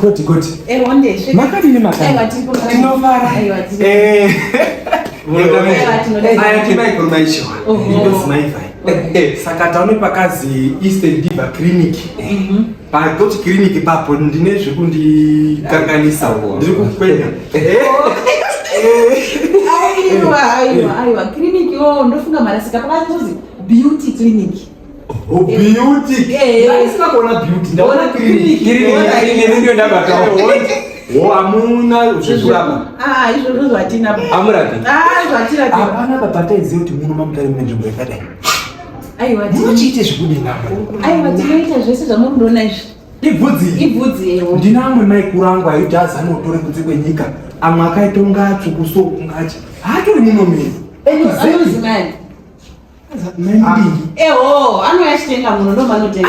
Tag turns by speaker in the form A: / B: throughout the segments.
A: Goti.
B: One day.
A: Makadini makadini. Tinovara. Ayatimai kurumaisho. Ndo sinaifai. Saka taone pakazi Eastern Diva Clinic. Pakoti clinic papo ndine zvekundi kanganisa. Ndiri kukwenya.
B: Aiwa. Clinic yo ndofunga marasika pakazi beauty clinic.
A: Oh, beauty. Sina kuona beauty. Ndaona clinic. Clinic ndio ndabata. Amuna uzvurapa.
B: Izvo zvatina.
A: Amurapi.
B: Zvatira.
A: Hapana babata iziyo kuti muno mamutari mune nzvimbo yakadai.
B: Aiwa,
A: munochiite zvekudina.
B: Aiwa, tinoita zvese zvamunoona izvi. Ibvudzi.
A: Ndina amwe maikuru angu aiti azanotore kunze kwenyika. Amwe akaita unga atsvukuso ungachi. Hatori muno meni.
B: Anozi mani. Anoyachitenga muno ndo manotenga.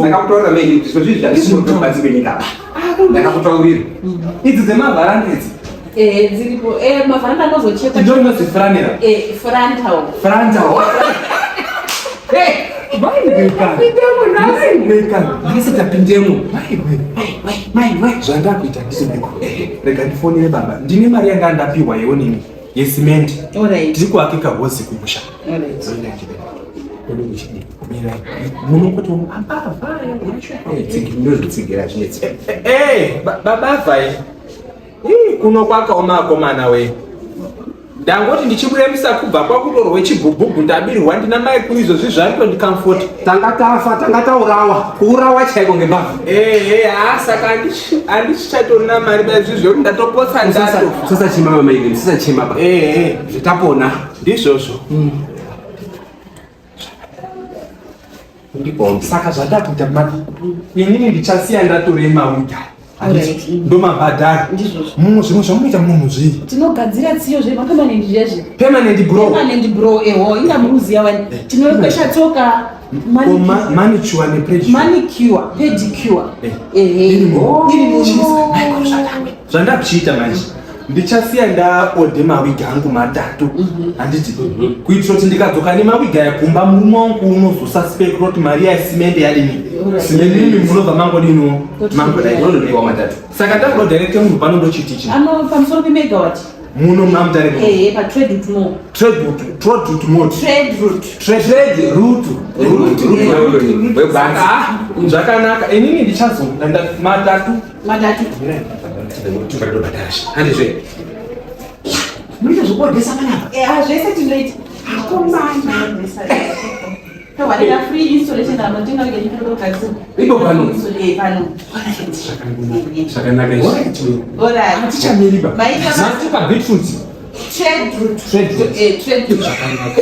A: Ndakakutorera meni kuti zvizvi zvazvinotobatsira nyika. Ndakakutaurira. Idzi dzemavharanda idzi.
B: Dziripo. Mavharanda anozocheka.
A: Ndio inozifuranira. Frontal. Zvandakuita ndisibeko. Rega ndifonere baba. Ndine mari yanga ndapiwa yonini. Yesimende. Tiri kuakika hosi kumusha. Munokoti baba vai. Kuno kwakaoma akomana we. Ndangoti ndichiburemisa kubva kwakutorwe chibhubhubhu ndabirwa ndina mai kuizvo zvizvarito ndicomfort. Tangataurawa. Kuurawa chaiko ngebava. Saka handichatorina mari bazvizvo kuti ndatopotsa ndato. Sasa chimama maigeni, sasa chimaba. Zvitapona. Ndizvozvo. Ndipo saka zvatakuita mati. Inini ndichasiya ndatore mauta. Ndo mabhadhari. Munhu zvimwe zvamunoita munhu zviri.
B: Tinogadzira tsiyo zvemapermanent zvezvi.
A: Permanent
B: bro. Inga muruziya wani. Tinokwesha tsoka.
A: Manicure ne pedicure.
B: Pedicure.
A: Zvandakuchiita manje. Ndichasiya ndaode mawigi angu matatu. Handiti kuitira kuti ndikadzoka nemawiga yakumba mumongo unozosuspect kuti mari yasimende yadini. Simende munobva mangodino. Mangodai ndononewa matatu. Saka ndakuda direct munhu panondochitichi.
B: Pamusoro pemegawatt.
A: Muno mamutare.
B: Pa trade route mo.
A: Trade route. Zvakanaka. Inini ndichazonda matatu. Handizve. Muita zvekuordesa panapa.
B: Zvese tinoita. Akomana. Tawarira free installation anotenga ngeni kugadzira.
A: Ipo pano.
B: Pano.
A: Zvakanaka izvo. Hatichamiri baba. Zatuka beetroot.
B: Trade route. Zvakanaka.